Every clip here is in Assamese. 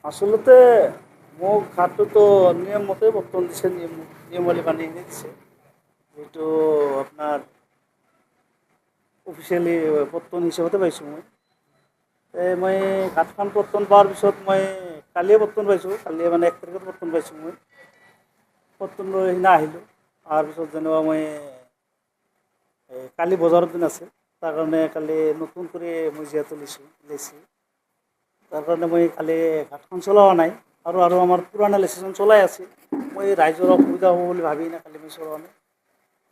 আসলতে মোক ঘাটটোতো নিয়ম মতে বৰ্তন দিছে, নিয়মাৱলী বান্ধি কিনে দিছে। যিটো আপোনাৰ অফিচিয়েলি বৰ্তন হিচাপতে পাইছোঁ মই। মই ঘাটখন বৰ্তন পোৱাৰ পিছত মই কালিয়ে বৰ্তন পাইছোঁ, কালিয়ে মানে 1 তাৰিখত বৰ্তন পাইছোঁ মই। বৰ্তন লৈ সিদিনা আহিলোঁ। অহাৰ পিছত যেনিবা মই কালি বজাৰৰ দিন আছে, তাৰ কাৰণে কালি নতুন কৰি মই যিহেতু লৈছোঁ, তাৰ কাৰণে মই কালি ঘাটখন চলোৱা নাই। আৰু আমাৰ পুৰণা লেচেছন চলাই আছিল। মই ৰাইজৰ অসুবিধা হ'ব বুলি ভাবি কিনে কালি মই চলোৱা নাই।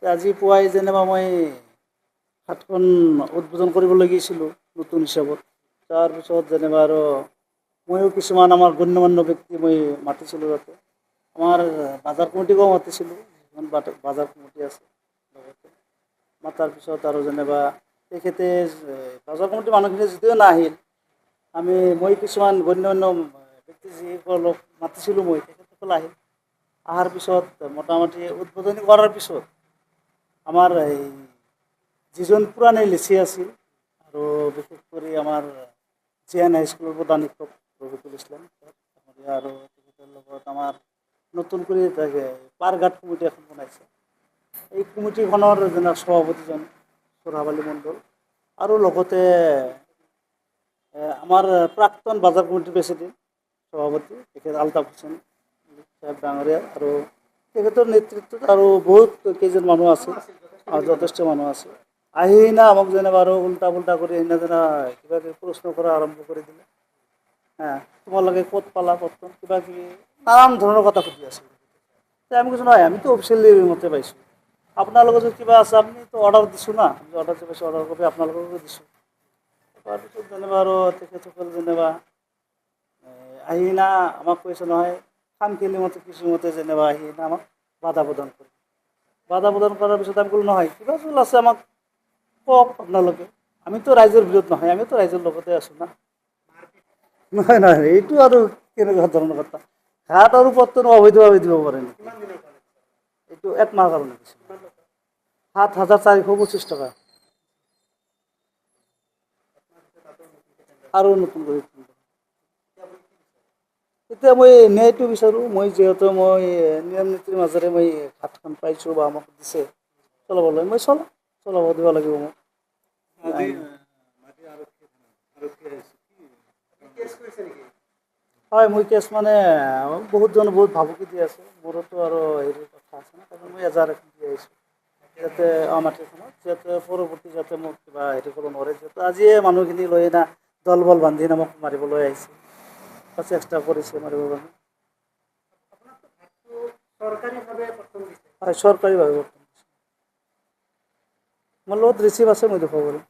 আজি পুৱাই যেনিবা মই ঘাটখন উদ্বোধন কৰিবলৈ গৈছিলোঁ নতুন হিচাপত। তাৰপিছত যেনিবা আৰু ময়ো কিছুমান আমাৰ গণ্যমান্য ব্যক্তি মই মাতিছিলোঁ তাতে। আমাৰ বাজাৰ কমিটিকো মাতিছিলোঁ, যিখন বাজাৰ কমিটি আছে লগতে। মাতাৰ পিছত আৰু যেনিবা তেখেতে বাজাৰ কমিটিৰ মানুহখিনি যদিও নাহিল, মই কিছুমান গণ্যমান্য ব্যক্তি যিসকলক মাতিছিলোঁ মই, তেখেতসকল আহিল। অহাৰ পিছত মোটামুটি উদ্বোধনী কৰাৰ পিছত আমাৰ যিজন পুৰণি লেচি আছিল আৰু বিশেষ কৰি আমাৰ GN হাইস্কুলৰ প্ৰধান শিক্ষক ৰফিকুল ইছলাম আৰু তেখেতৰ লগত আমাৰ নতুন কৰি পাৰঘাট কমিটি এখন বনাইছে। এই কমিটিখনৰ সভাপতিজন চোৰাবালি মণ্ডল আৰু লগতে আমাৰ প্ৰাক্তন বাজাৰ কমিটিৰ প্ৰেচিডেণ্ট সভাপতি তেখেত আলতাফ হোসেন সাহেব ডাঙৰীয়া, আৰু তেখেতৰ নেতৃত্বত আৰু বহুত কেইজন মানুহ আছে, যথেষ্ট মানুহ আছে। আহি কিনে আমাক যেনিবা আৰু উল্টা পুল্টা কৰি সিদিনা যেনা কিবা কিবি প্ৰশ্ন কৰা আৰম্ভ কৰি দিলে। তোমালোকে ক'ত পালা বৰ্তন, কিবা কিবি নানান ধৰণৰ কথা সুধি আছিল। আমি কৈছোঁ নহয়, আমিতো অফিচিয়েলি মতে পাইছোঁ। আপোনালোকৰ যদি কিবা আছে, আমিতো অৰ্ডাৰ দিছোঁ না, অৰ্ডাৰ দি পাইছোঁ, অৰ্ডাৰ কপি আপোনালোককো দিছোঁ। তাৰপিছত যেনিবা আৰু তেখেতসকল যেনিবা আহি কিনে আমাক কৈছে নহয়, খামখেলি মতে কিছুমতে যেনিবা আহি কিনে আমাক বাধা প্ৰদান কৰে। বাধা প্ৰদান কৰাৰ পিছত আমি ক'লোঁ নহয়, কিবা ভুল আছে আমাক কওক আপোনালোকে, আমিতো ৰাইজৰ বিৰোধ নহয়, আমিতো ৰাইজৰ লগতে আছোঁ না। নহয় নহয়, এইটো আৰু কেনেকুৱা ধৰণৰ কথা। ঘাট আৰু বৰ্তন অবৈধভাৱে দিব পাৰে নেকি? এইটো 1 মাহৰ কাৰণে দিছোঁ, 7,425 টকা। আৰু নতুন কৰি এতিয়া মই ন্যায়টো বিচাৰোঁ। মই যিহেতু নিয়ম নীতিৰ মাজেৰে মই ঘাটখন পাইছোঁ বা আমাক দিছে চলাবলৈ, মই চলাব দিব লাগিব মোক। হয়, মই কেছ মানে বহুত ভাবুকি দি আছে। মোৰতো আৰু হেৰিৰ কথা আছে না, মই এজাহাৰ এখন দি আহিছোঁ যাতে মাটিখনত যাতে পৰৱৰ্তী যাতে মোক কিবা হেৰি কৰিব নোৱাৰে। যিহেতু আজিয়ে মানুহখিনি লৈ না দল বল বান্ধি মোক মাৰিবলৈ আহিছে, চেষ্টা কৰিছে মাৰিবৰ কাৰণে। হয়, চৰকাৰীভাৱে বৰ্তন দিছোঁ। মোৰ লগত ৰিচিপ্ট আছে, মই দেখুৱাব পাৰিম।